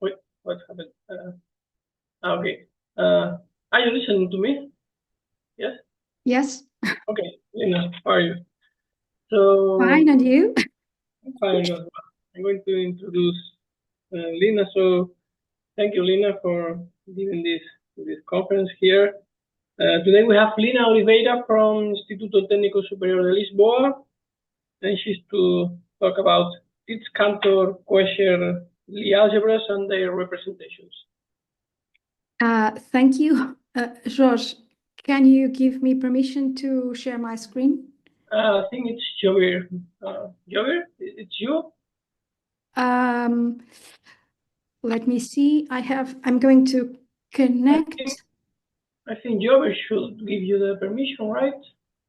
Wait, what happened? Okay. Are you listening to me? Yes? Yes. Okay, Lina, how are you? So, Fine, and you? I'm fine as well. I'm going to introduce Lina. So, thank you, Lina, for giving this conference here. Today we have Lina Oliveira from Instituto Técnico Superior de Lisboa, and she's to talk about Tits, Kantor, Koecher Lie algebras and their representations. Thank you. George, can you give me permission to share my screen? I think it's Jover. Jover, it's you? Let me see. I'm going to connect. I think Jover should give you the permission, right?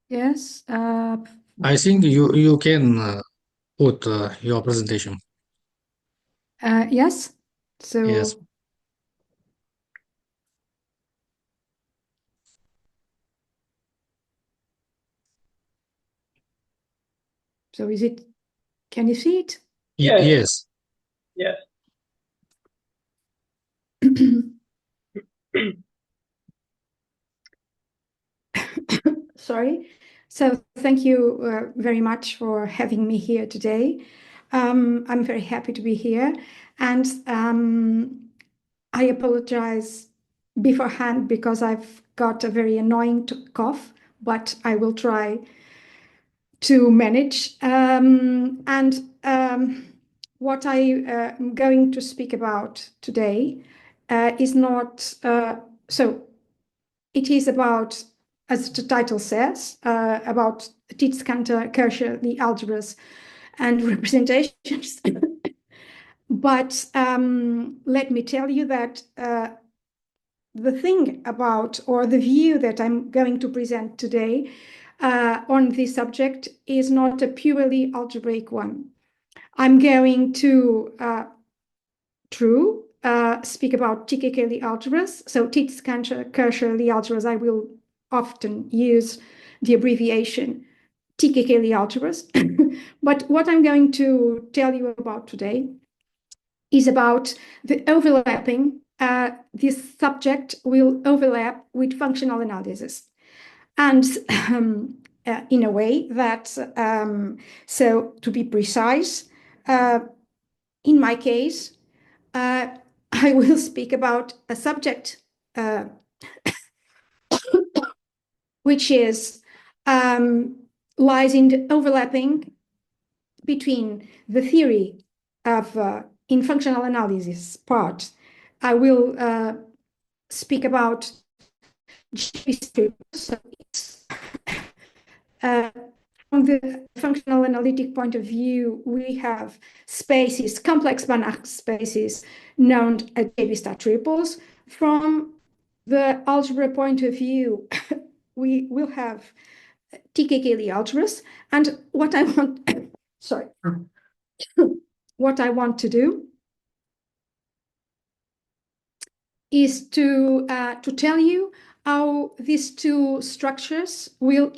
Yes. I think you can put your presentation. Yes. So Yes. So is it? Can you see it? Yes. Yes. Yes. Sorry. So thank you very much for having me here today. I'm very happy to be here, and I apologize beforehand because I've got a very annoying cough, but I will try to manage. What I am going to speak about today is not so. It is about, as the title says, about Tits, Kantor, Koecher, the algebras and representations. But let me tell you that the thing about, or the view that I'm going to present today on this subject is not a purely algebraic one. I'm going to, speak about TKK Lie algebras. So Tits, Kantor, Koecher Lie algebras, I will often use the abbreviation TKK Lie algebras. But what I'm going to tell you about today is about the overlapping. This subject will overlap with functional analysis. And in a way that, so to be precise, in my case, I will speak about a subject which is lies in the overlapping between the theory of in functional analysis part. I will speak about GP so it's from the functional analytic point of view, we have spaces, complex Banach spaces known as JB triples. From the algebra point of view, we will have TKK Lie algebras. And what I want, sorry, what I want to do is to tell you how these two structures will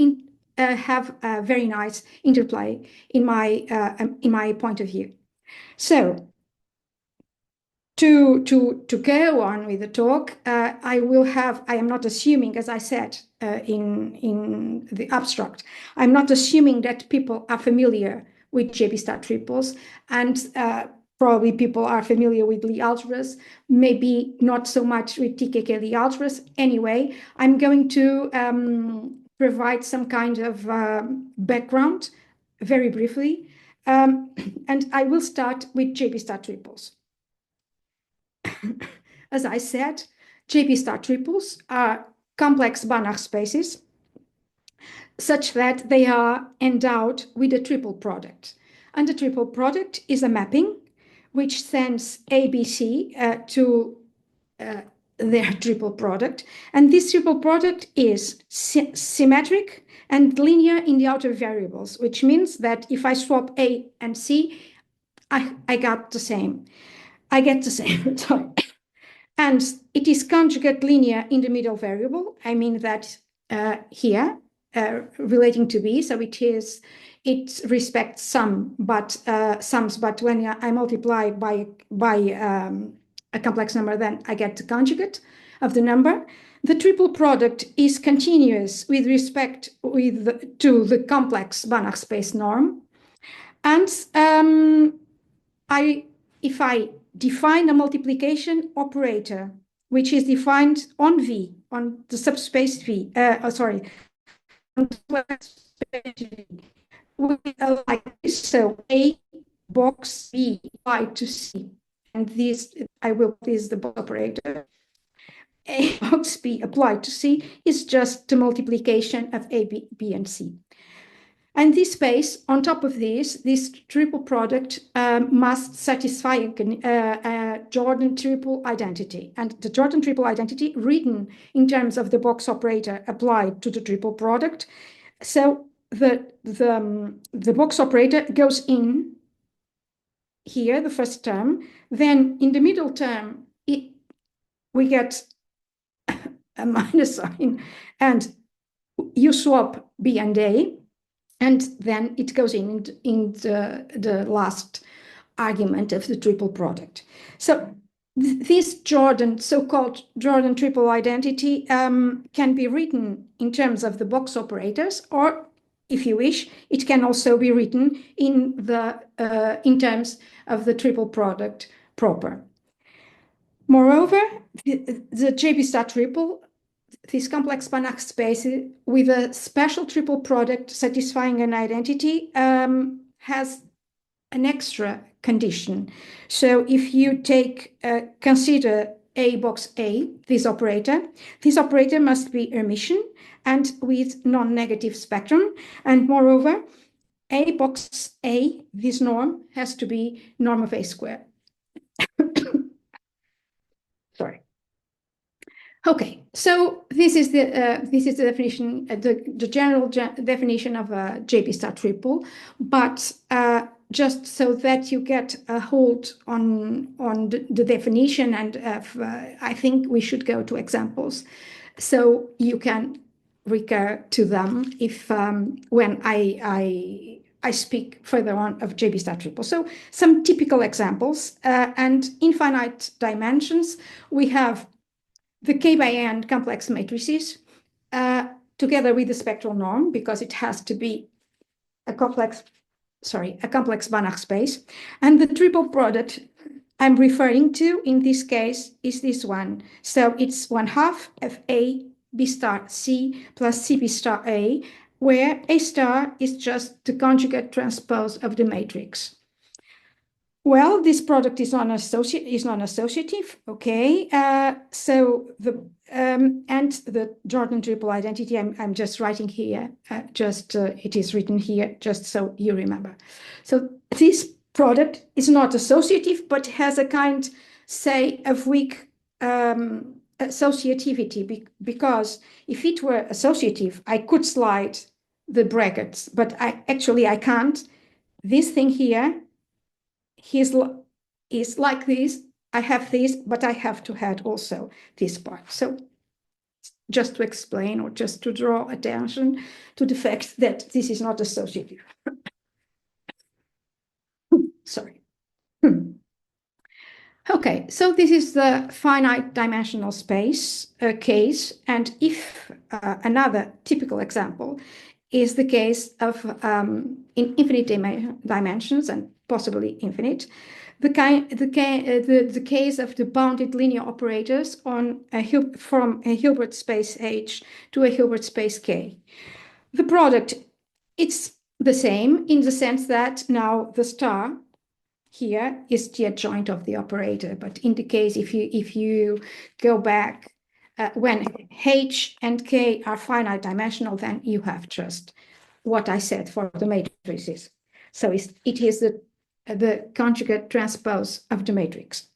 have a very nice interplay in my point of view. So to go on with the talk, I am not assuming, as I said in the abstract, I'm not assuming that people are familiar with JB triples, and probably people are familiar with Lie algebras, maybe not so much with TKK Lie algebras. Anyway, I'm going to provide some kind of background very briefly, and I will start with JB triples. As I said, JB triples are complex Banach spaces such that they are endowed with a triple product. And the triple product is a mapping which sends ABC to their triple product. And this triple product is symmetric and linear in the outer variables, which means that if I swap A and C, I get the same. Sorry. And it is conjugate linear in the middle variable. I mean that here, relating to B, so it respects sums, but when I multiply by a complex number, then I get the conjugate of the number. The triple product is continuous with respect to the complex Banach space norm. And if I define a multiplication operator, which is defined on V, on the subspace V, on like this, so A box B applied to C, and this is the box operator. A box B applied to C is just the multiplication of A, B, and C. And this space, on top of this triple product must satisfy a Jordan triple identity. And the Jordan triple identity written in terms of the box operator applied to the triple product. So the box operator goes in here, the first term. Then in the middle term, we get a minus sign, and you swap B and A. And then it goes in the last argument of the triple product. So this so-called Jordan triple identity can be written in terms of the box operators, or if you wish, it can also be written in terms of the triple product proper. Moreover, the JB star triple, this complex Banach space with a special triple product satisfying an identity has an extra condition. So if you consider A box A, this operator must be Hermitian and with non-negative spectrum. And moreover, A box A, this norm has to be norm of A squared. Sorry. Okay, so this is the definition, the general definition of a JB star triple, but just so that you get a hold on the definition, and I think we should go to examples, so you can recur to them if when I speak further on of JB star triple. So some typical examples, and infinite dimensions, we have the K by N complex matrices together with the spectral norm, because it has to be a complex Banach space. And the triple product I'm referring to in this case is this one. So it's 1/2 of A B star C plus C B star A, where A star is just the conjugate transpose of the matrix. Well, this product is non-associative, okay. So and the Jordan triple identity, I'm just writing here, it is written here just so you remember. So this product is not associative, but has a kind, say, of weak associativity, because if it were associative, I could slide the brackets, but I can't. This thing here is like this. I have this, but I have to add also this part. So just to explain, or just to draw attention to the fact that this is not associative. Sorry. Okay, so this is the finite dimensional space case. And if another typical example is the case of in infinite dimensions, and possibly infinite, the case of the bounded linear operators on from a Hilbert space H to a Hilbert space K. The product, it's the same in the sense that now the star here is the adjoint of the operator, but in the case if you go back, when H and K are finite dimensional, then you have just what I said for the matrices. So it is the conjugate transpose of the matrix.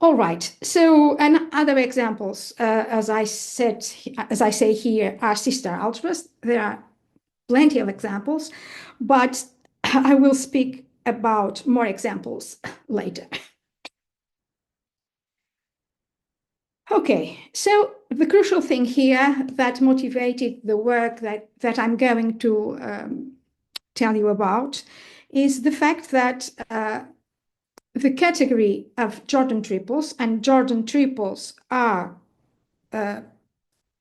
All right. So, and other examples, as I say here, are C-star algebras. There are plenty of examples, but I will speak about more examples later. Okay, so the crucial thing here that motivated the work that I'm going to tell you about is the fact that the category of Jordan triples, and Jordan triples are a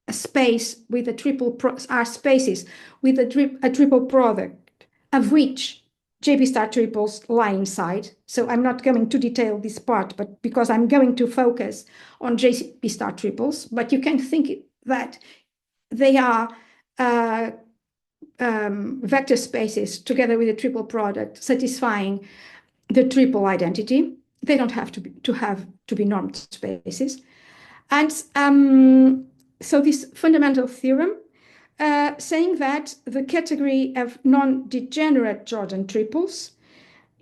space with a are spaces with a triple product of which JB star triples lie inside. So I'm not going to detail this part, but because I'm going to focus on JB star triples, but you can think that they are vector spaces together with a triple product satisfying the triple identity. They don't have to be normed spaces. And so this fundamental theorem saying that the category of non-degenerate Jordan triples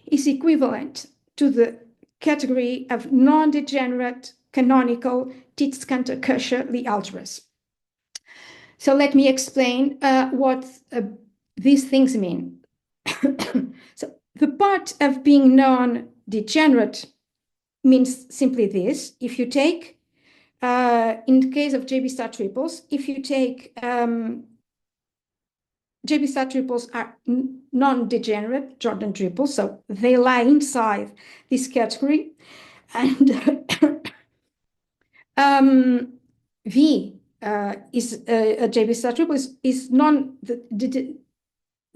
is equivalent to the category of non-degenerate canonical Tits, Kantor, Koecher Lie algebras. So let me explain what these things mean. So the part of being non-degenerate means simply this. If you take, in the case of JB star triples, if you take JB star triples are non-degenerate Jordan triples, so they lie inside this category. And V is a JB star triple is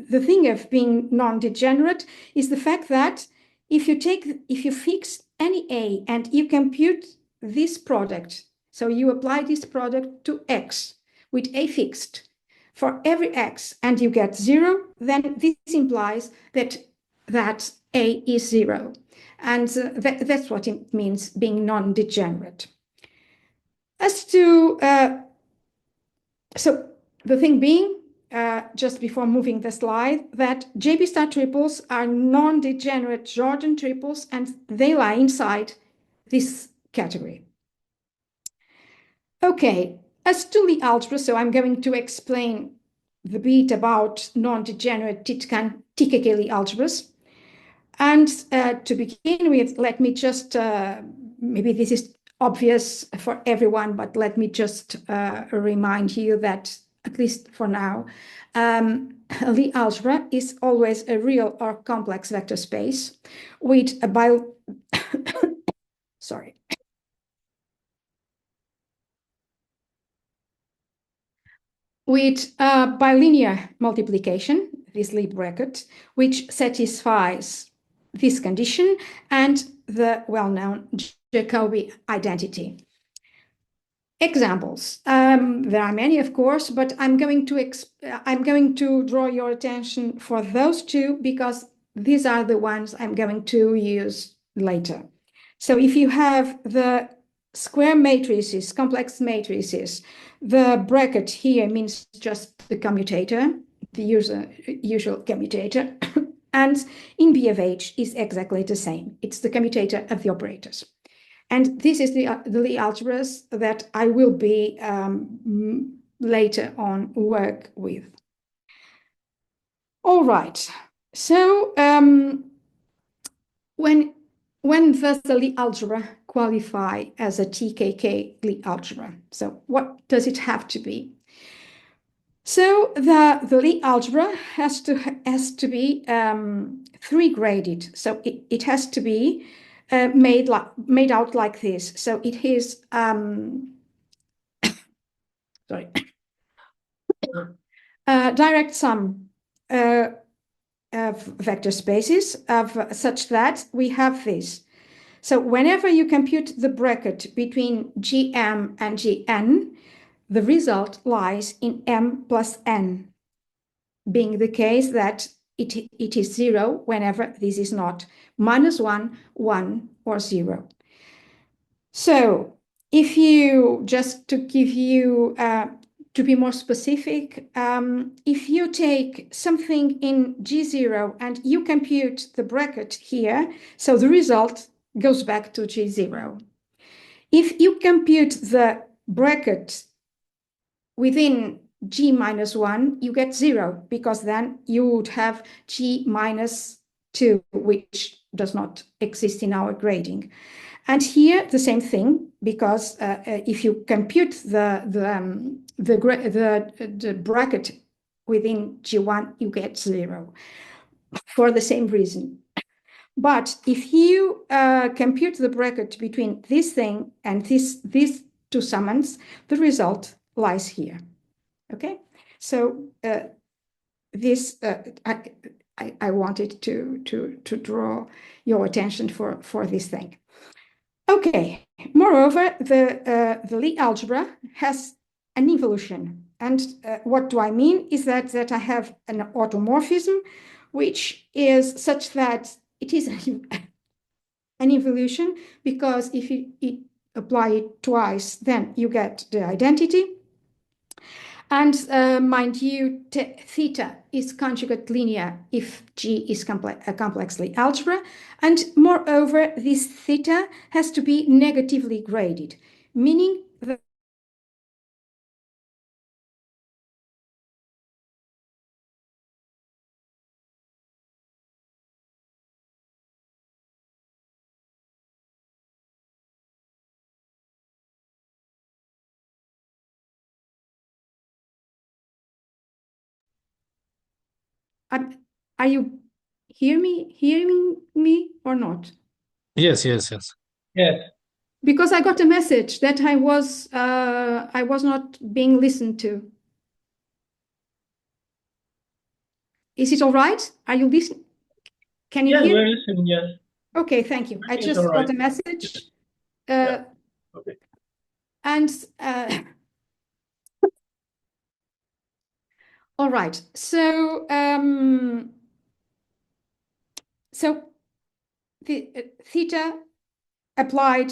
the thing of being non-degenerate is the fact that if you fix any A and you compute this product, so you apply this product to X with A fixed for every X and you get 0, then this implies that A is 0. And that's what it means being non-degenerate. As to, so the thing being, just before moving the slide, that JB star triples are non-degenerate Jordan triples and they lie inside this category. Okay, as to Lie algebra, so I'm going to explain the bit about non-degenerate TKK Lie algebras. And to begin with, let me just, maybe this is obvious for everyone, but let me just remind you that, at least for now, Lie algebra is always a real or complex vector space with a sorry. With bilinear multiplication, this Lie bracket, which satisfies this condition and the well-known Jacobi identity. Examples. There are many, of course, but I'm going to draw your attention for those two because these are the ones I'm going to use later. So if you have the square matrices, complex matrices, the bracket here means just the commutator, the usual commutator, and in B of H is exactly the same. It's the commutator of the operators. And this is the Lie algebras that I will be later on work with. All right. So when does the Lie algebra qualify as a TKK Lie algebra? So what does it have to be? So the Lie algebra has to be 3-graded. So it has to be made out like this. So it is sorry, direct sum of vector spaces of such that we have this. So whenever you compute the bracket between Gm and Gn, the result lies in m plus n, being the case that it is 0 whenever this is not -1, 1, or 0. So if you, just to give you, to be more specific, if you take something in G0 and you compute the bracket here, so the result goes back to G0. If you compute the bracket within G minus 1, you get 0, because then you would have G minus 2, which does not exist in our grading. And here the same thing, because if you compute the bracket within G1, you get 0 for the same reason. But if you compute the bracket between this thing and these two summands, the result lies here. Okay, so this I wanted to draw your attention for this thing. Okay. Moreover, the Lie algebra has an evolution, and what do I mean is that I have an automorphism, which is such that it is an evolution, because if you apply it twice, then you get the identity. And mind you, theta is conjugate linear if G is a complex Lie algebra. And moreover, this theta has to be negatively graded, meaning that are you hearing me or not? Yes, yes, yes. Yes. Because I got a message that I was not being listened to. Is it all right? Are you listening? Can you Yes, hear? we're listening, yes. Okay, thank you. I It's just all right. got a message. Yeah. Okay. And all right, so the theta applied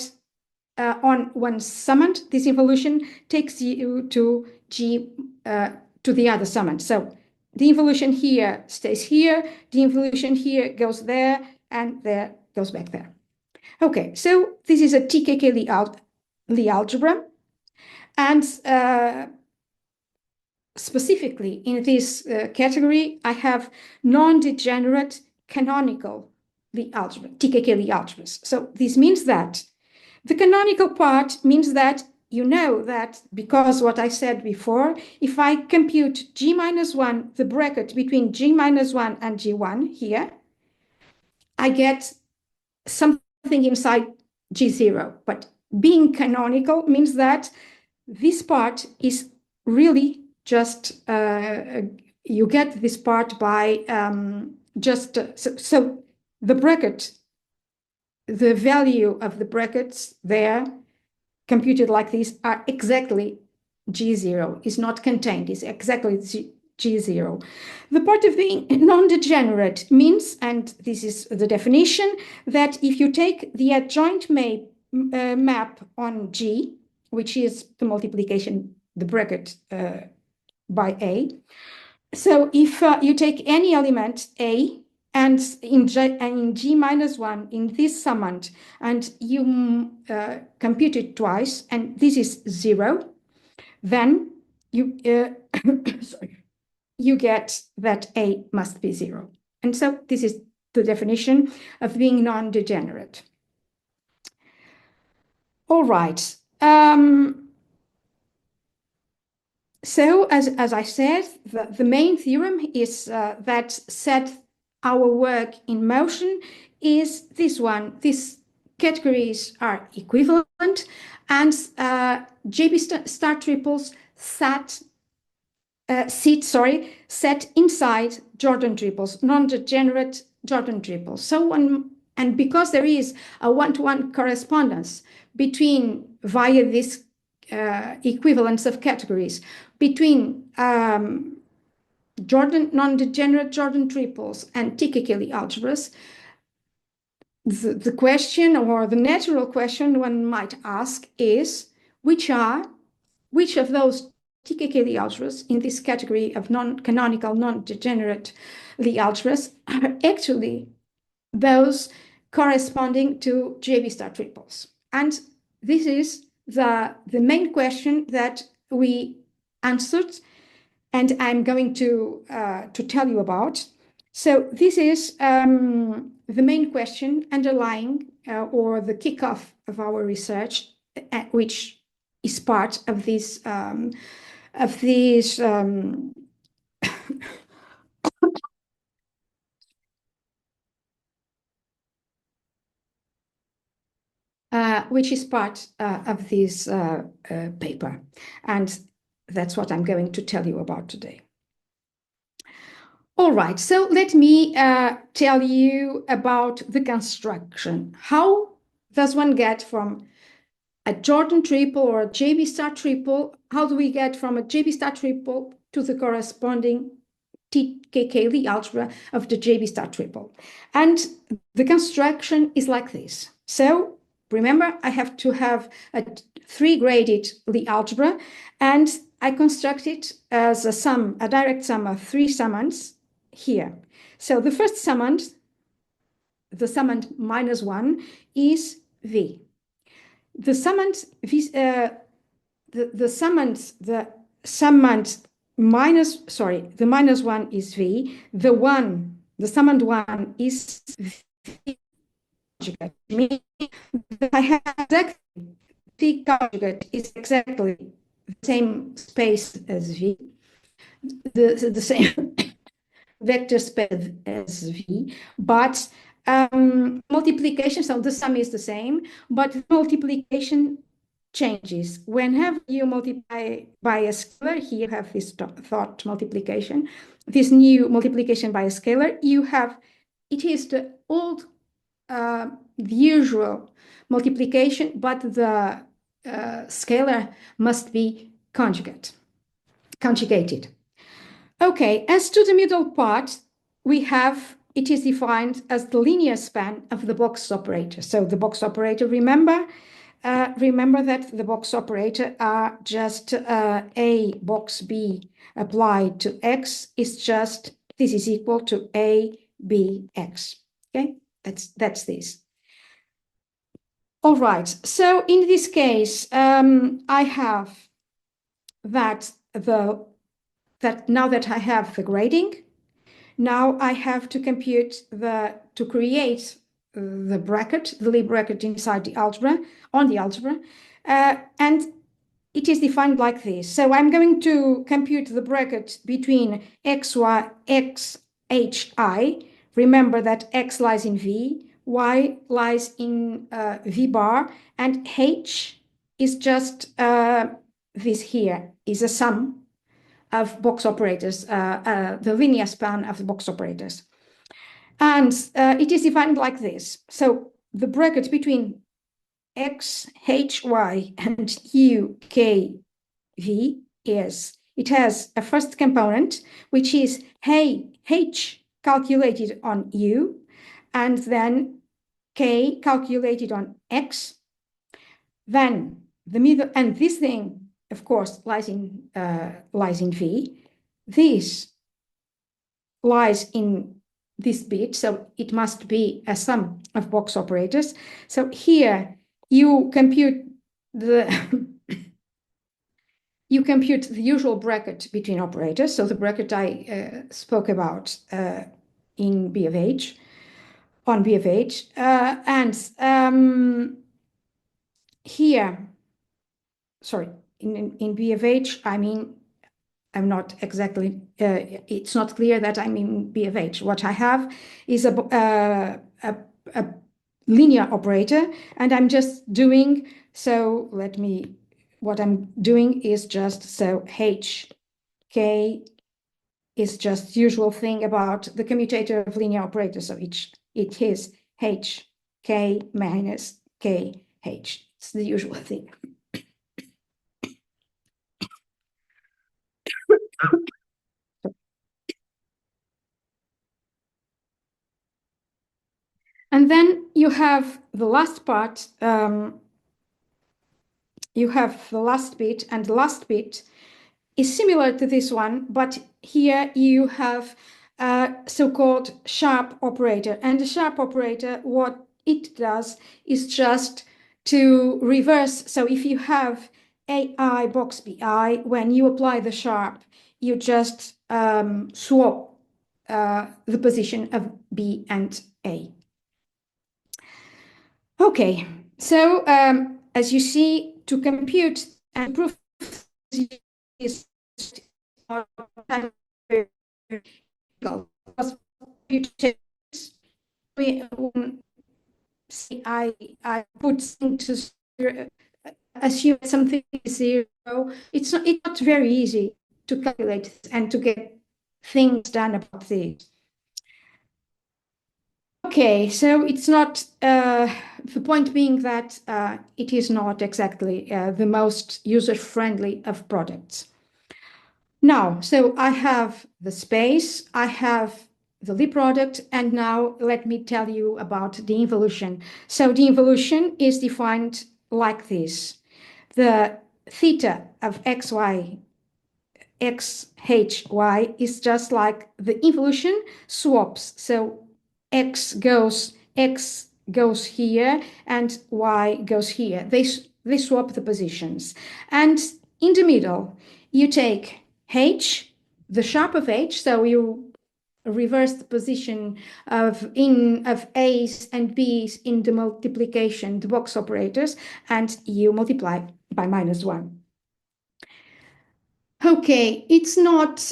on one summand, this evolution takes you to G to the other summand. So the evolution here stays here, the evolution here goes there, and there goes back there. Okay, so this is a TKK Lie algebra, and specifically in this category, I have non-degenerate canonical Lie algebra, TKK Lie algebras. So this means that the canonical part means that you know that, because what I said before, if I compute G minus 1, the bracket between G minus 1 and G1 here, I get something inside G0. But being canonical means that this part is really just, you get this part by so the bracket, the value of the brackets there computed like this are exactly G0, is not contained, is exactly G0. The part of being non-degenerate means, and this is the definition, that if you take the adjoint map on G, which is the multiplication, the bracket by A. So if you take any element A, and in G minus 1 in this summand, and you compute it twice, and this is 0, then you sorry, you get that A must be 0. And so this is the definition of being non-degenerate. All right. So as I said, the main theorem is that set our work in motion is this one. These categories are equivalent, and JB star triples set inside Jordan triples, non-degenerate Jordan triples. So and because there is a one-to-one correspondence between via this equivalence of categories between non-degenerate Jordan triples and TKK Lie algebras, the question, or the natural question one might ask, is which of those TKK Lie algebras in this category of non-canonical, non-degenerate Lie algebras are actually those corresponding to JB star triples. And this is the main question that we answered, and I'm going to tell you about. So this is the main question underlying or the kickoff of our research, which is part of this which is part of this paper. And that's what I'm going to tell you about today. All right, so let me tell you about the construction. How does one get from a Jordan triple or a JB star triple? How do we get from a JB star triple to the corresponding TKK Lie algebra of the JB star triple? And the construction is like this. So remember, I have to have a 3-graded Lie algebra, and I construct it as a sum, a direct sum of 3 summands here. So the first summand, the summand -1, is V. The summand, the summand the -1 is V. The summand 1 is V conjugate. Meaning that I have exactly V conjugate is exactly the same space as V, the same vector space as V, but multiplication, so the sum is the same, but multiplication changes. Whenever you multiply by a scalar, here you have this thought multiplication, this new multiplication by a scalar, you have, it is the old, the usual multiplication, but the scalar must be conjugated. Okay, as to the middle part, we have, it is defined as the linear span of the box operator. So the box operator, remember that the box operator are just A box B applied to X is just, this is equal to A, B, X. Okay, that's this. All right, so in this case, I have that now that I have the grading, now I have to compute to create the bracket, the Lie bracket inside the algebra, on the algebra, and it is defined like this. So I'm going to compute the bracket between x, y, x, h, I. Remember that x lies in V, y lies in V bar, and h is just this here, is a sum of box operators, the linear span of the box operators. And it is defined like this. So the bracket between x, h, y, and u, k, v is, it has a first component, which is h calculated on u, and then k calculated on x. Then the middle, and this thing, of course, lies in V. This lies in this bit, so it must be a sum of box operators. So here you compute the you compute the usual bracket between operators. So the bracket I spoke about in B of H, on B of H, and here. Sorry, in B of H, I mean, I'm not exactly, it's not clear that I'm in B of H. What I have is a linear operator, and I'm just doing, so what I'm doing is just, so H, K is just usual thing about the commutator of linear operators. So it is H, K minus K, H. It's the usual thing. And then you have the last part, you have the last bit, and the last bit is similar to this one, but here you have a so-called sharp operator. And the sharp operator, what it does is just to reverse. So if you have AI box BI, when you apply the sharp, you just swap the position of B and A. Okay, so as you see, to compute and prove is I put into assume something is zero. It's not very easy to calculate and to get things done about this. Okay, so it's not the point being that it is not exactly the most user-friendly of products. Now, so I have the space, I have the Lie product, and now let me tell you about the involution. So the involution is defined like this. The theta of xy, xhy is just like the involution swaps. So x goes here and y goes here. They swap the positions. And in the middle, you take h, the sharp of h, so you reverse the position of a's and b's in the multiplication, the box operators, and you multiply by -1. Okay, it's not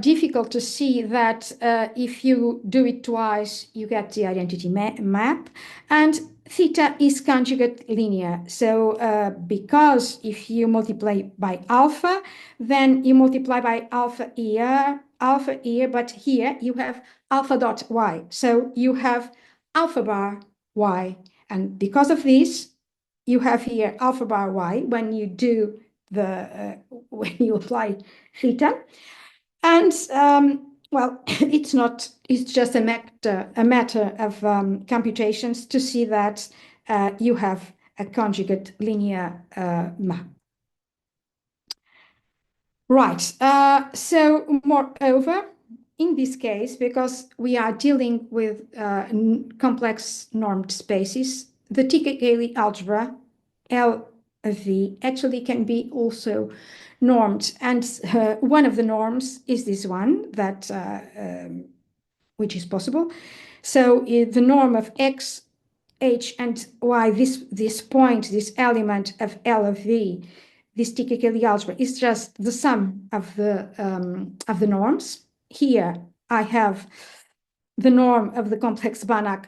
difficult to see that if you do it twice, you get the identity map, and theta is conjugate linear. So because if you multiply by alpha, then you multiply by alpha here, but here you have alpha dot y. So you have alpha bar y, and because of this, you have here alpha bar y when you do when you apply theta, and well, it's just a matter of computations to see that you have a conjugate linear map. Right. So moreover, in this case, because we are dealing with complex normed spaces, the TKK Lie algebra L of V actually can be also normed, and one of the norms is this one that which is possible. So the norm of x, h, and y, this point, this element of L of V, this TKK Lie algebra is just the sum of the norms. Here I have the norm of the complex Banach.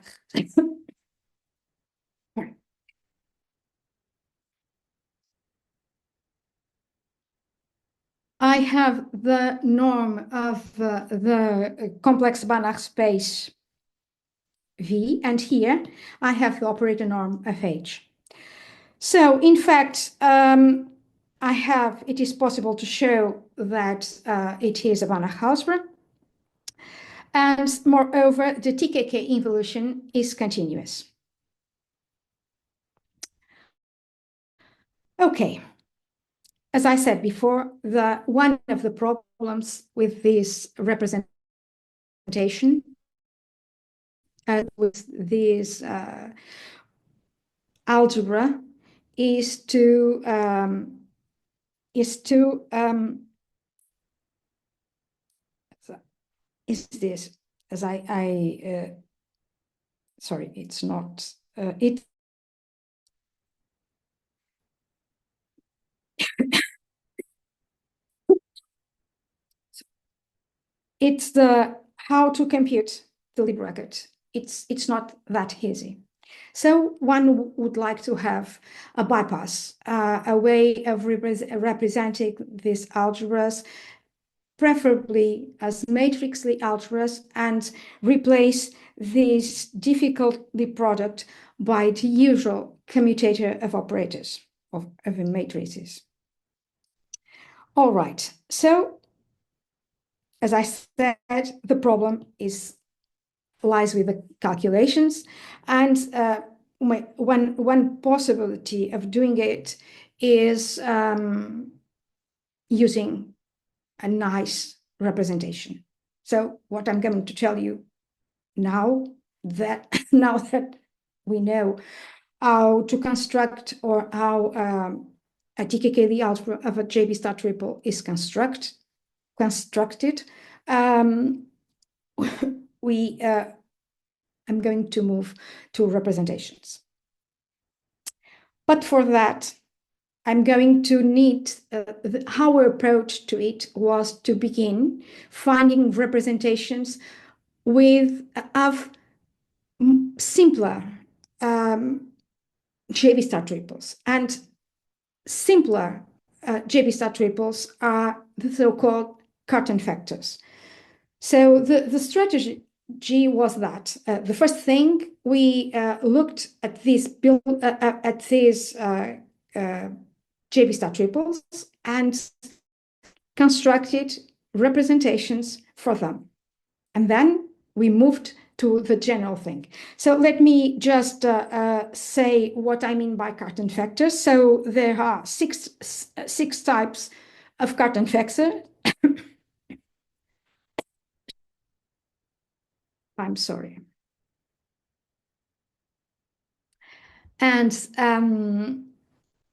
I have the norm of the complex Banach space V, and here I have the operator norm of H. So in fact, it is possible to show that it is a Banach algebra, and moreover, the TKK involution is continuous. Okay. As I said before, one of the problems with this representation, with this algebra, is this, as sorry, it's not it. It's the how to compute the Lie bracket. It's not that easy. So one would like to have a bypass, a way of representing these algebras, preferably as matrix Lie algebras, and replace this difficult Lie product by the usual commutator of operators of matrices. All right, so as I said, the problem lies with the calculations, and one possibility of doing it is using a nice representation. So what I'm going to tell you now that we know how to construct, or how a TKK Lie algebra of a JB star triple is constructed, I'm going to move to representations. But for that, I'm going to need, our approach to it was to begin finding representations of simpler JB star triples. And simpler JB star triples are the so-called Cartan factors. So the strategy was that the first thing we looked at these JB star triples and constructed representations for them, and then we moved to the general thing. So let me just say what I mean by Cartan factors. So there are six types of Cartan factor. I'm sorry. And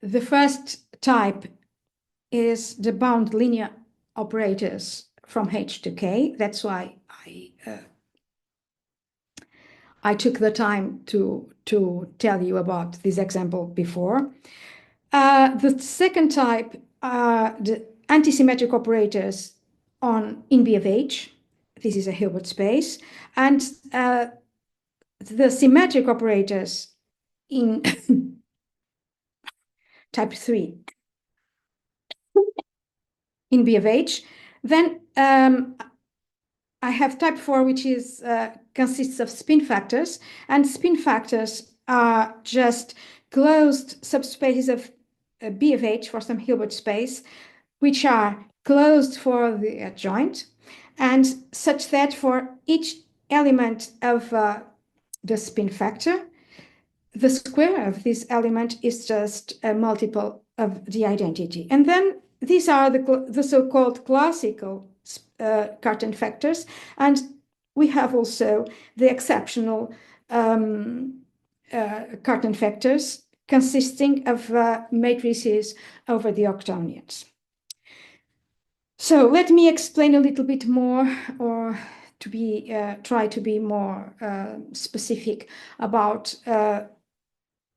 the first type is the bound linear operators from H to K. That's why I took the time to tell you about this example before. The second type are the antisymmetric operators in B of H. This is a Hilbert space. And the symmetric operators in type 3 in B of H. Then I have type 4, which is consists of spin factors, and spin factors are just closed subspaces of B of H for some Hilbert space, which are closed for the adjoint, and such that for each element of the spin factor, the square of this element is just a multiple of the identity. And then these are the so-called classical Cartan factors, and we have also the exceptional Cartan factors consisting of matrices over the octonions. So let me explain a little bit more, or try to be more specific about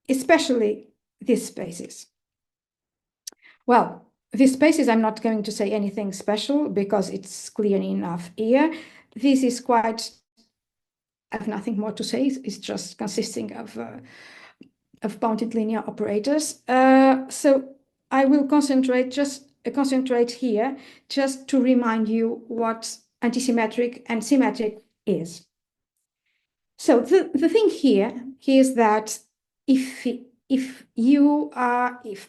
especially these spaces. Well, these spaces, I'm not going to say anything special because it's clear enough here. This is quite, I have nothing more to say. It's just consisting of bounded linear operators. So I will concentrate here just to remind you what antisymmetric and symmetric is. So the thing here is that if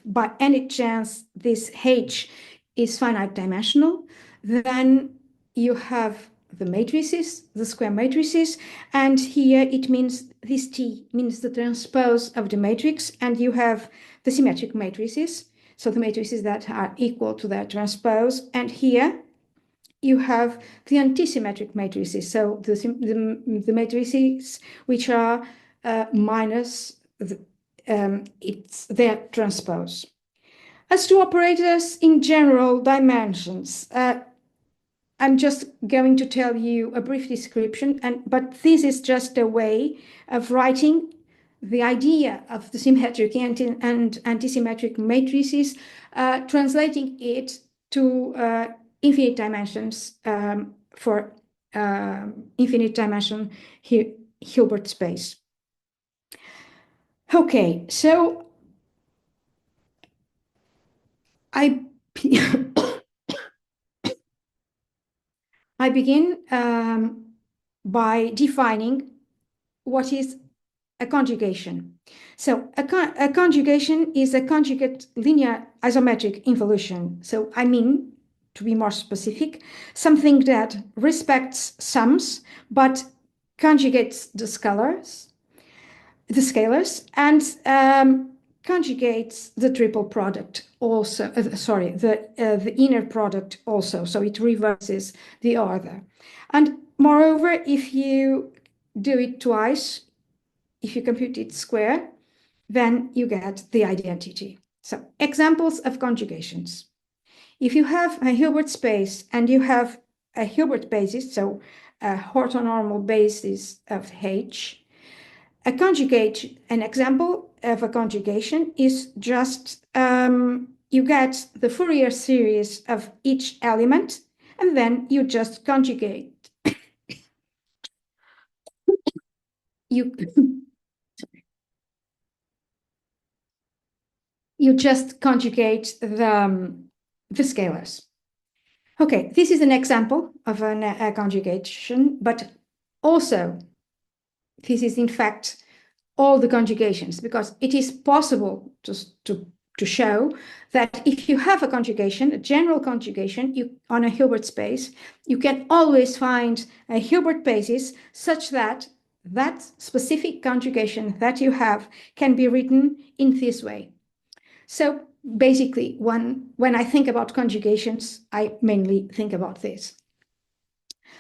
by any chance this H is finite dimensional, then you have the matrices, the square matrices, and here it means this T means the transpose of the matrix, and you have the symmetric matrices, so the matrices that are equal to their transpose, and here you have the antisymmetric matrices, so the matrices which are minus it's their transpose. As to operators in general dimensions, I'm just going to tell you a brief description, but this is just a way of writing the idea of the symmetric and antisymmetric matrices, translating it to infinite dimensions for infinite dimension Hilbert space. Okay, so I begin by defining what is a conjugation. So a conjugation is a conjugate linear isometric involution. So I mean, to be more specific, something that respects sums but conjugates the scalars, and conjugates the triple product also, the inner product also, so it reverses the order. And moreover, if you do it twice, if you compute it square, then you get the identity. So examples of conjugations. If you have a Hilbert space and you have a Hilbert basis, so a orthonormal basis of H. A conjugate, an example of a conjugation is just you get the Fourier series of each element, and then you just conjugate. You just conjugate the scalars. Okay, this is an example of a conjugation, but also this is in fact all the conjugations, because it is possible to show that if you have a conjugation, a general conjugation, on a Hilbert space, you can always find a Hilbert basis such that that specific conjugation that you have can be written in this way. So basically, when I think about conjugations, I mainly think about this.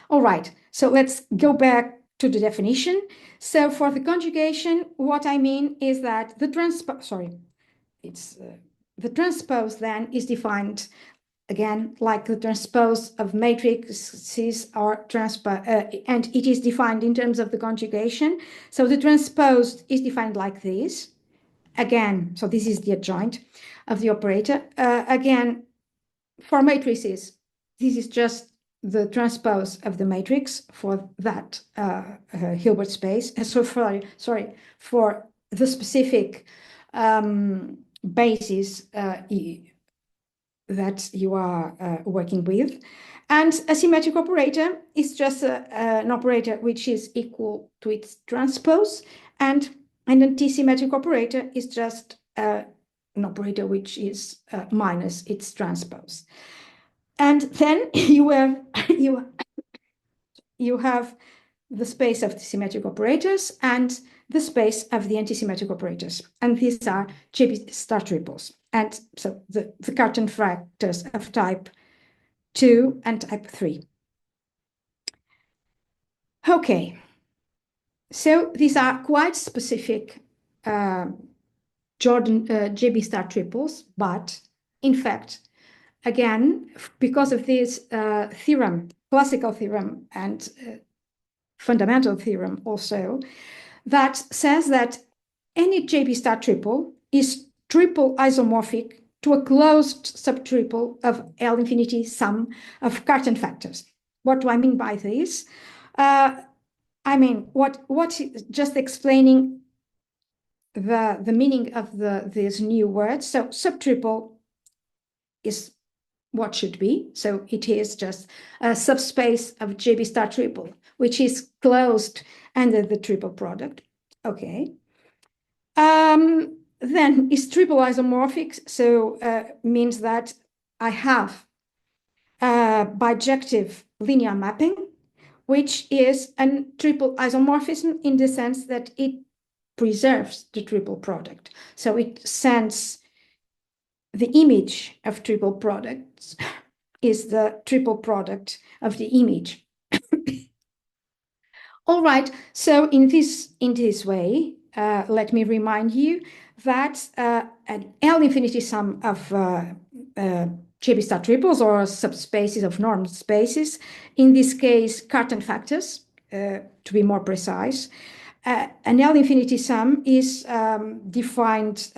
All right, so let's go back to the definition. So for the conjugation, what I mean is that the transpose then is defined again like the transpose of matrices or and it is defined in terms of the conjugation. So the transpose is defined like this. Again, so this is the adjoint of the operator. Again, for matrices, this is just the transpose of the matrix for that Hilbert space. So for the specific basis that you are working with. And a symmetric operator is just an operator which is equal to its transpose, and an antisymmetric operator is just an operator which is minus its transpose. And then you have the space of the symmetric operators and the space of the antisymmetric operators. And these are JB star triples. And so the Cartan factors of type 2 and type 3. Okay. So these are quite specific JB star triples, but in fact, again, because of this theorem, classical theorem and fundamental theorem also, that says that any JB star triple is triple isomorphic to a closed subtriple of L infinity sum of Cartan factors. What do I mean by this? I mean, just explaining the meaning of this new word. So subtriple is what should be. So it is just a subspace of JB star triple, which is closed under the triple product. Okay. Then is triple isomorphic. So means that I have a bijective linear mapping, which is a triple isomorphism in the sense that it preserves the triple product. So it sends the image of triple products is the triple product of the image. All right, so in this way, let me remind you that an L infinity sum of JB star triples or subspaces of normed spaces, in this case, Cartan factors, to be more precise, an L infinity sum is defined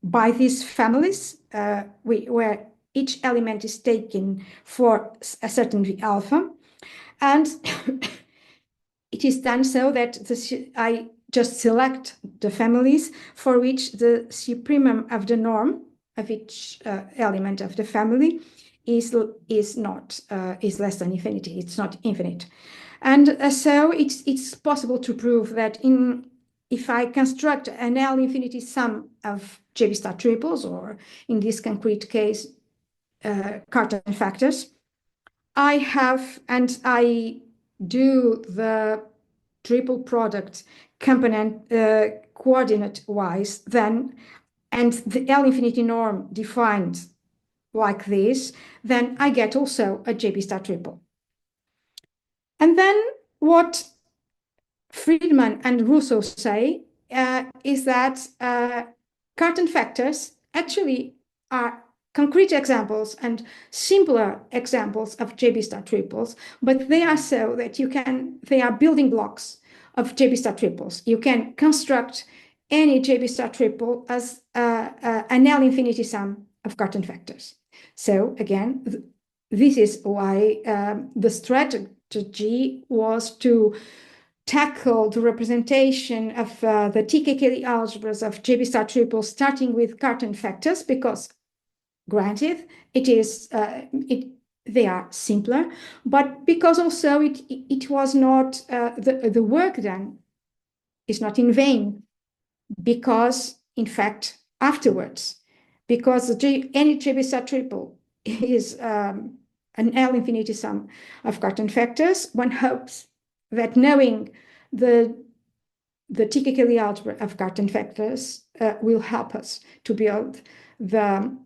by these families where each element is taken for a certain V alpha. And it is done so that I just select the families for which the supremum of the norm of each element of the family is less than infinity. It's not infinite. And so it's possible to prove that if I construct an L infinity sum of JB star triples, or in this concrete case, Cartan factors, I do the triple product component coordinate wise then, and the L infinity norm defined like this, then I get also a JB star triple. And then what Friedman and Russo say is that Cartan factors actually are concrete examples and simpler examples of JB star triples, but they are so that they are building blocks of JB star triples. You can construct any JB star triple as an L infinity sum of Cartan factors. So again, this is why the strategy was to tackle the representation of the TK-Lie algebras of JB star triples starting with Cartan factors, because granted, they are simpler, but because also it was not the work done is not in vain, because in fact afterwards, because any JB star triple is an L infinity sum of Cartan factors, one hopes that knowing the TK-Lie algebra of Cartan factors will help us to build the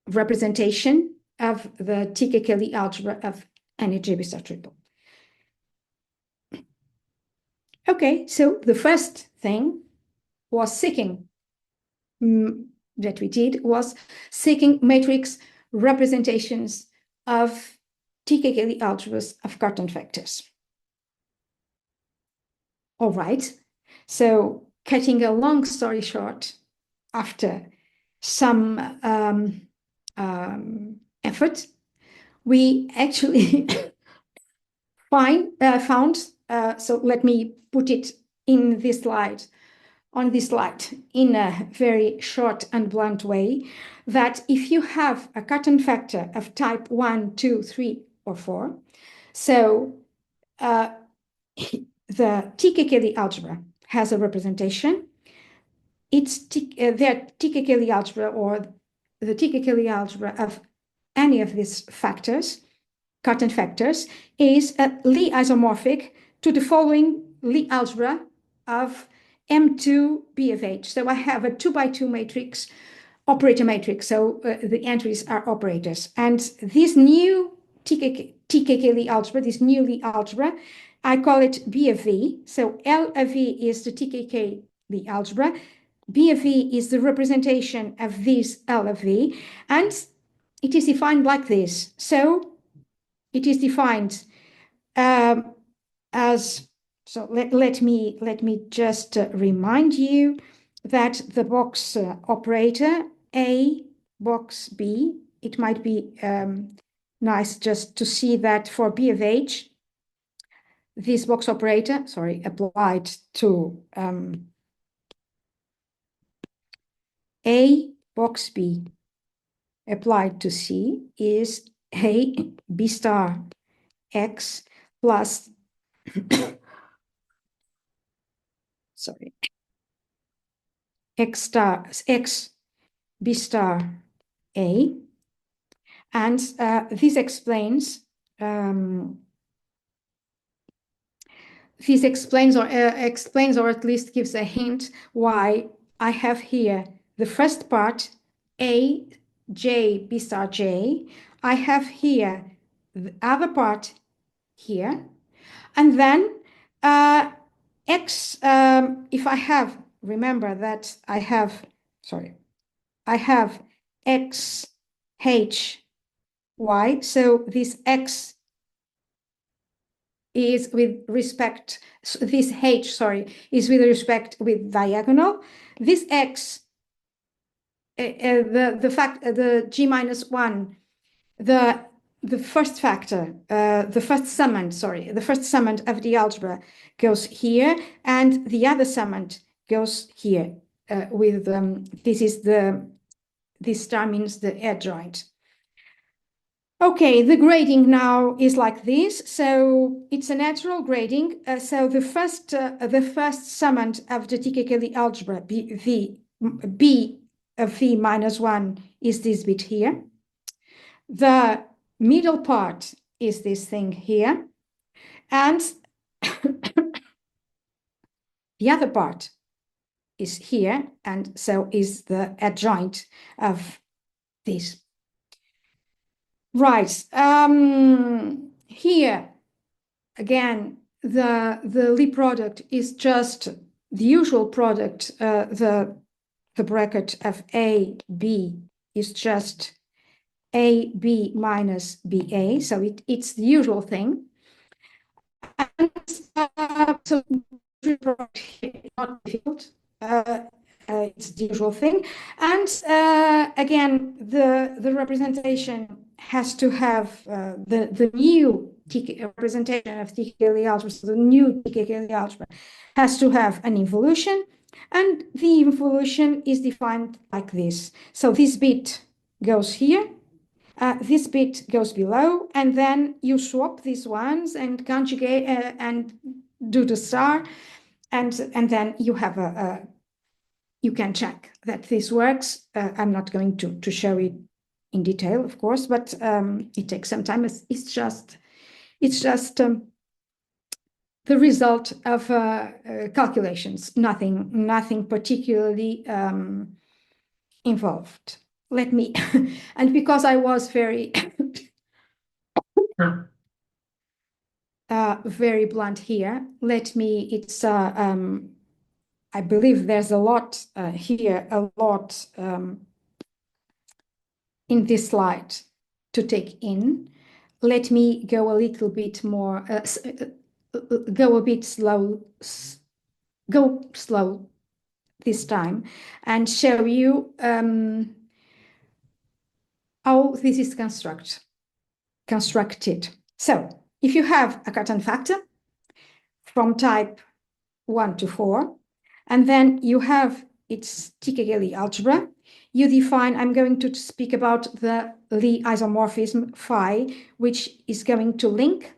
representation of the TK-Lie algebra of any JB star triple. Okay, so the first thing was seeking that we did was seeking matrix representations of TK-Lie algebras of Cartan factors. All right, so cutting a long story short, after some effort, we actually found, so let me put it in this slide, on this slide, in a very short and blunt way, that if you have a Cartan factor of type 1, 2, 3, or 4, so the TK-Lie algebra has a representation. It's their TK-Lie algebra, or the TK-Lie algebra of any of these factors, Cartan factors, is Lie isomorphic to the following Lie algebra of M2 B of H. So I have a 2x2 matrix, operator matrix. So the entries are operators. And this new TK-Lie algebra, this new Lie algebra, I call it B of V. So L of V is the TK-Lie algebra. B of V is the representation of this L of V. And it is defined like this. So it is defined as, so let me just remind you that the box operator A, box B, it might be nice just to see that for B of H, this box operator, sorry, applied to A, box B, applied to C is A, B star X plus sorry, X star X B star A, and this explains or at least gives a hint why I have here the first part A J B star J. I have here the other part here, and then X, if I have, remember that I have X, H, Y, so this X is with respect, this H, sorry, is with respect with diagonal. This X, the G minus 1, the first factor, the first summand of the algebra goes here, and the other summand goes here with this star means the adjoint. Okay, the grading now is like this. So it's a natural grading. So the first summand of the TK-Lie algebra, B of V minus 1 is this bit here. The middle part is this thing here, and the other part is here, and so is the adjoint of this. Right, here again the Lie product is just the usual product, the bracket of A, B, is just AB minus BA, so it's the usual thing. And so not difficult. It's the usual thing. And again, the representation has to have the new representation of TK-Lie algebra, so the new TK-Lie algebra has to have an involution, and the involution is defined like this. So this bit goes here, this bit goes below, and then you swap these ones and conjugate and do the star, and then you have you can check that this works. I'm not going to show it in detail, of course, but it takes some time. It's just the result of calculations, nothing particularly involved. Let me, and because I was very very blunt here, it's I believe there's a lot here, a lot in this slide to take in. Let me go a little bit more, go a bit slow, go slow this time, and show you how this is constructed. So if you have a Cartan factor from type 1 to 4, and then you have its TK-Lie algebra, you define, I'm going to speak about the Lie isomorphism phi, which is going to link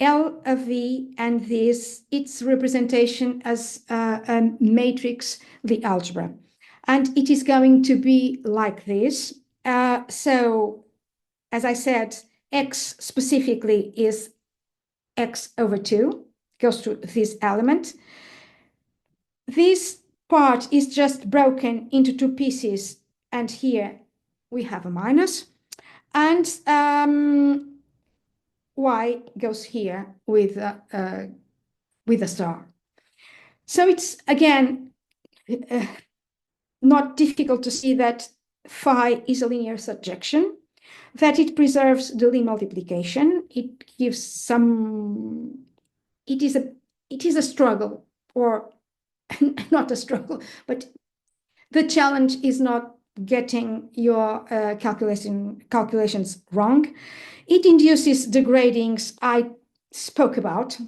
L of V and its representation as a matrix Lie algebra. And it is going to be like this. So, as I said, X specifically is X over 2, goes to this element. This part is just broken into two pieces, and here we have a minus, and Y goes here with a star. So it's, again, not difficult to see that phi is a linear surjection, that it preserves the Lie multiplication. It gives some, it is a struggle, or not a struggle, but the challenge is not getting your calculations wrong. It induces the gradings I spoke about.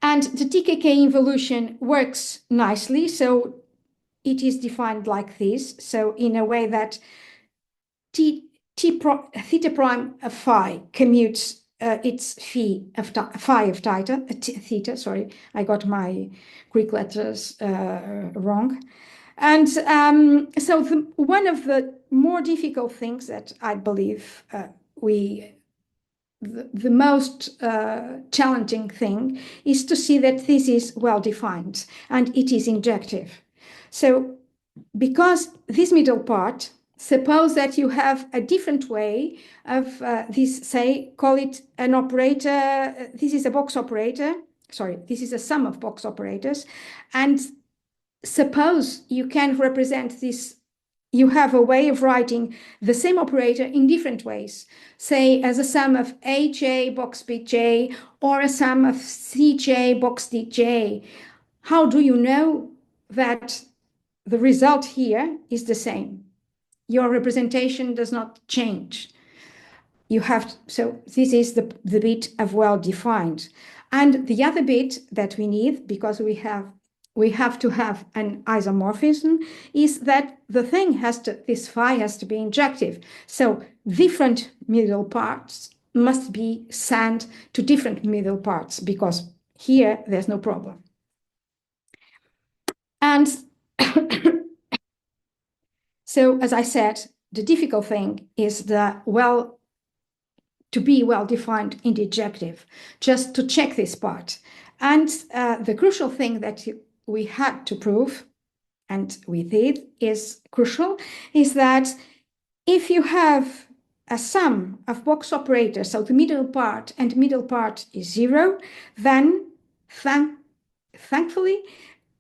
And the TKK involution works nicely. So it is defined like this. So in a way that theta prime of phi commutes its phi of theta, sorry, I got my Greek letters wrong. And so one of the more difficult things that I believe the most challenging thing is to see that this is well defined and it is injective. So because this middle part, suppose that you have a different way of this, say, call it an operator. This is a box operator. Sorry, this is a sum of box operators. And suppose you can represent this, you have a way of writing the same operator in different ways, say as a sum of AJ box BJ or a sum of CJ box DJ. How do you know that the result here is the same? Your representation does not change. You have, so this is the bit of well-defined. And the other bit that we need, because we have to have an isomorphism, is that the thing this phi has to be injective. So different middle parts must be sent to different middle parts, because here there's no problem. And so, as I said, the difficult thing is to be well-defined in the adjective, just to check this part. And the crucial thing that we had to prove, and we did, is that if you have a sum of box operators, so the middle part and middle part is 0, then thankfully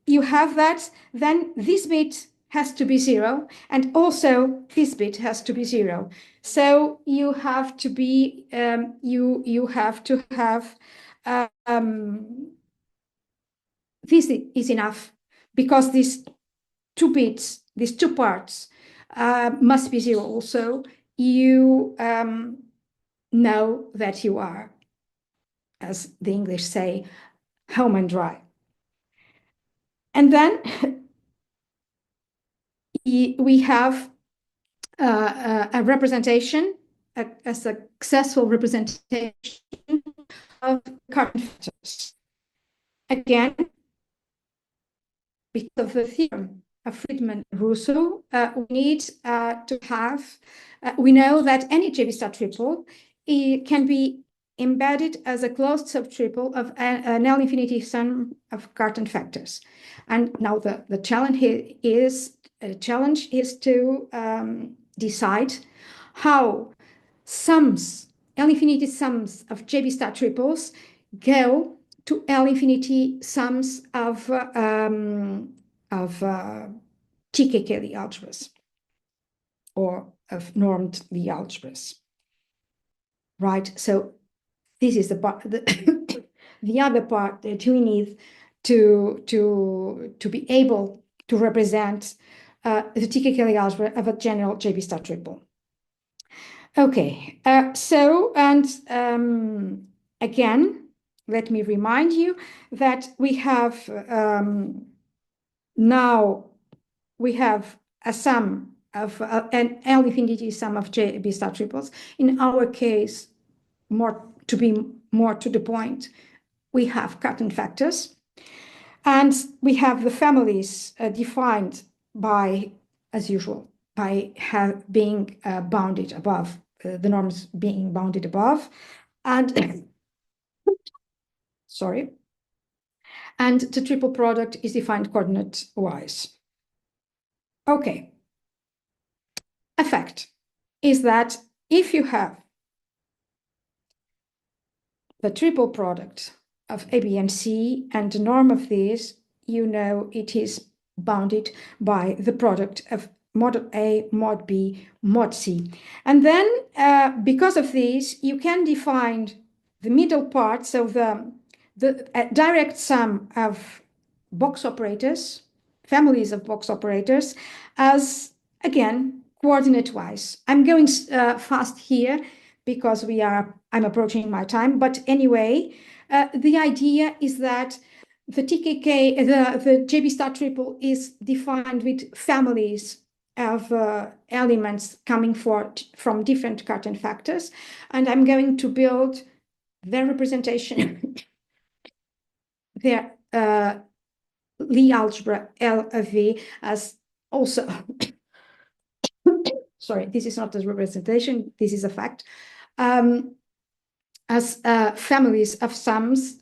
you have that, then this bit has to be 0, and also this bit has to be 0. So you have to be you have to have this is enough, because these two bits, these two parts must be 0 also. You know that you are, as the English say, home and dry. And then we have a representation, a successful representation of carbon factors. Again, because of the theorem of Friedman and Rousseau, we need to have, we know that any JB star triple can be embedded as a closed subtriple of an L infinity sum of Cartan factors. And now the challenge is to decide how sums, L infinity sums of JB star triples go to L infinity sums of TKK Lie algebras, or of normed Lie algebras. Right, so this is the part, the other part that we need to be able to represent the TKK Lie algebra of a general JB star triple. Okay, so, and again, let me remind you that we have now we have a sum of an L infinity sum of JB star triples. In our case, to be more to the point, we have Cartan factors, and we have the families defined by, as usual, by being bounded above, the norms being bounded above, and sorry, and the triple product is defined coordinate-wise. Okay. A fact is that if you have the triple product of A, B, and C, and the norm of this, you know it is bounded by the product of mod A, mod B, mod C. And then, because of this, you can define the middle part, so the direct sum of box operators, families of box operators, as, again, coordinate-wise. I'm going fast here because I'm approaching my time, but anyway, the idea is that the TKK, the JB star triple is defined with families of elements coming from different Cartan factors, and I'm going to build their representation, their Lie algebra L of V as also, sorry, this is not a representation, this is a fact, as families of sums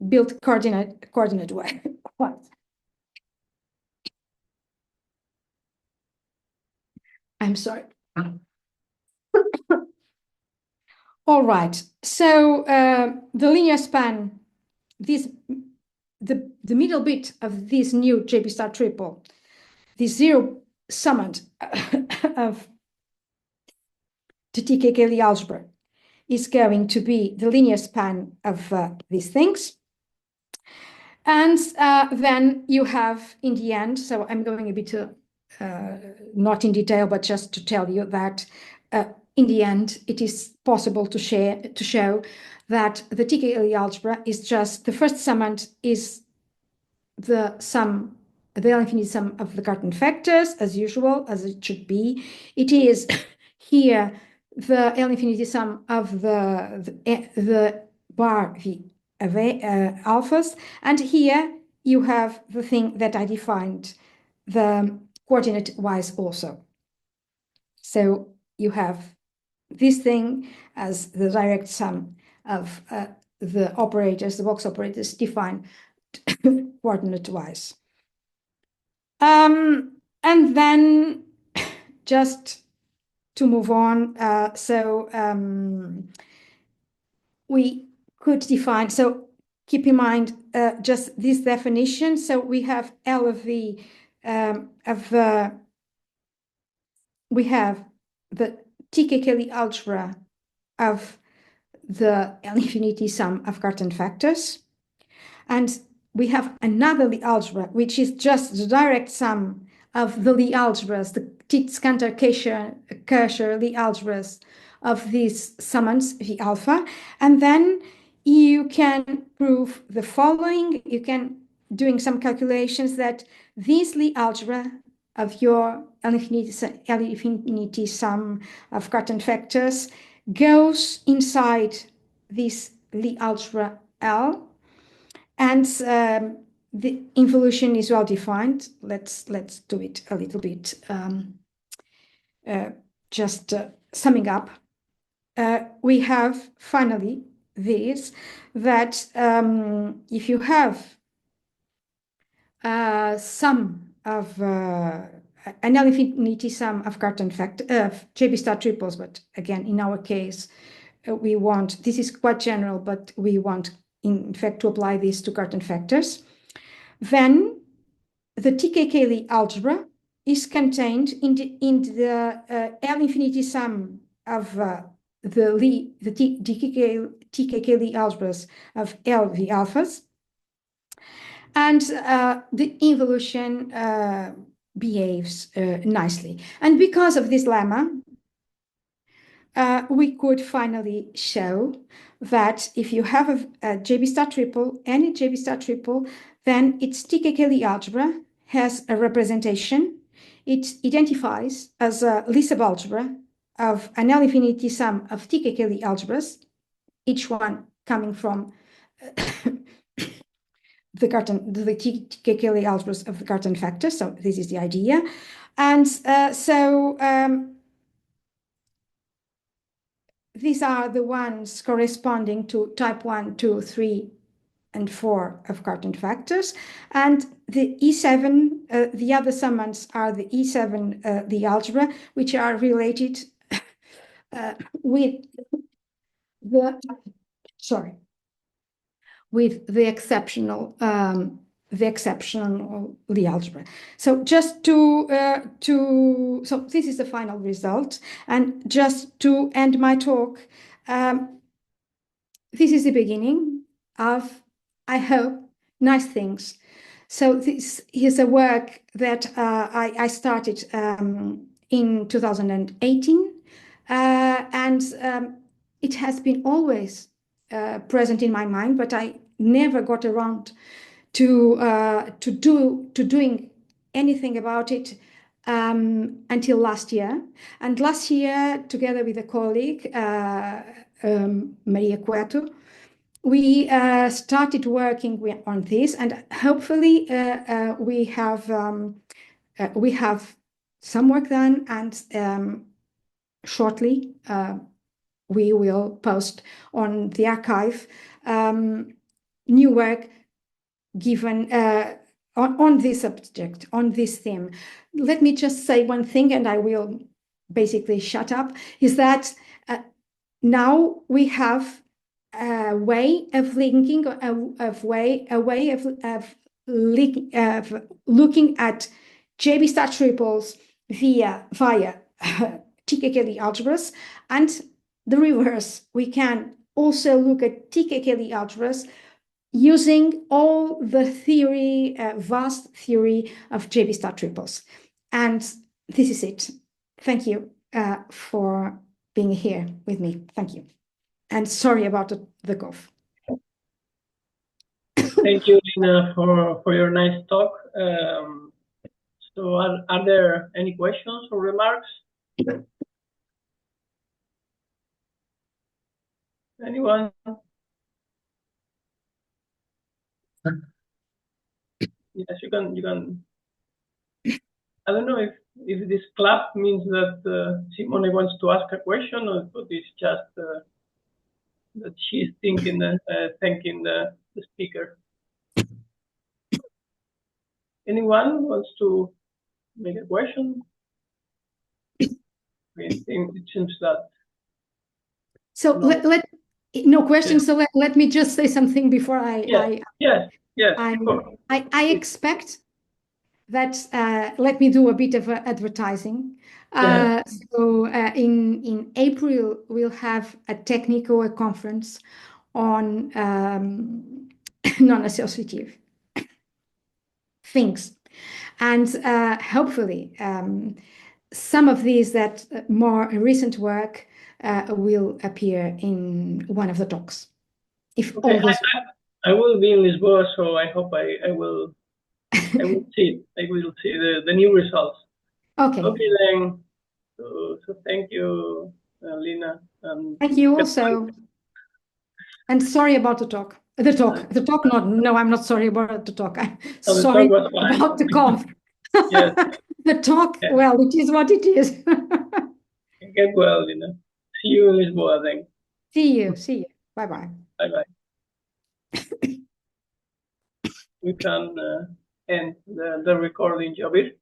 built coordinate way. I'm sorry. All right, so the linear span, the middle bit of this new JB star triple, the zero summand of the TKK Lie algebra is going to be the linear span of these things. And then you have, in the end, so I'm going a bit not in detail, but just to tell you that in the end, it is possible to show that the TKK Lie algebra is just, the first summand is the sum, the L infinity sum of the Cartan factors, as usual, as it should be. It is here the L infinity sum of the bar V of alphas, and here you have the thing that I defined, the coordinate-wise also. So you have this thing as the direct sum of the operators, the box operators defined coordinate-wise. And then just to move on, we could define, so keep in mind just this definition. So we have L of V we have the TK Lie algebra of the L-infinity sum of Cartan factors. And we have another Lie algebra, which is just the direct sum of the Lie algebras, the Tits, Kantor, Koecher Lie algebras of these summands, V alpha. And then you can prove the following. You can, doing some calculations, that this Lie algebra of your L-infinity sum of Cartan factors goes inside this Lie algebra L, and the involution is well defined. Let's do it a little bit. Just summing up, we have finally this, that if you have sum of an L-infinity sum of Cartan factor of JB star triples, but again, in our case, we want, this is quite general, but we want, in fact, to apply this to Cartan factors, then the TK Lie algebra is contained in the L-infinity sum of the TK Lie algebras of LV alphas, and the involution behaves nicely. And because of this lemma, we could finally show that if you have a JB star triple, any JB star triple, then its TK Lie algebra has a representation. It identifies as a Lissab algebra of an L-infinity sum of TK Lie algebras, each one coming from the TK Lie algebras of the Cartan factors. So this is the idea. And these are the ones corresponding to type 1, 2, 3, and 4 of Cartan factors. And the E7, the other summands are the E7, the algebra, which are related with the, with the exceptional Lie algebra. So just so this is the final result. And just to end my talk, this is the beginning of, I hope, nice things. So this is a work that I started in 2018, and it has been always present in my mind, but I never got around to doing anything about it until last year. And last year, together with a colleague, Maria Cueto, we started working on this, and hopefully we have some work done, and shortly we will post on the archive new work given on this subject, on this theme. Let me just say one thing, and I will basically shut up, is that now we have a way of linking, a way of looking at JB star triples via TK Lie algebras, and the reverse. We can also look at TK Lie algebras using all the theory, vast theory of JB star triples. And this is it. Thank you for being here with me. Thank you. And sorry about the cough. Thank you, Lina, for your nice talk. So are there any questions or remarks? Anyone? Yes, you can. I don't know if this clap means that Simone wants to ask a question, or it's just that she's thanking the speaker. Anyone wants to make a question? It seems that. So no, no questions. Yeah. So let me just say something before I. Yes. I expect let me do a bit of advertising. Yeah. So in April, we'll have a technical conference on non-associative things. And hopefully, some of these more recent work will appear in one of the talks. If Okay, all goes I will be in Lisboa, so I hope I will see the new results. okay. Okay then. So thank you, Lina. Thank you also. And sorry about the talk. The talk, no, I'm not sorry about the talk. I'm the sorry talk was fine. about the conf. Yes. The talk, Yeah. well, it is what it is. Get well, Lina. See you in Lisboa then. See you. Bye-bye. Bye-bye. We can end the recording, Jabir.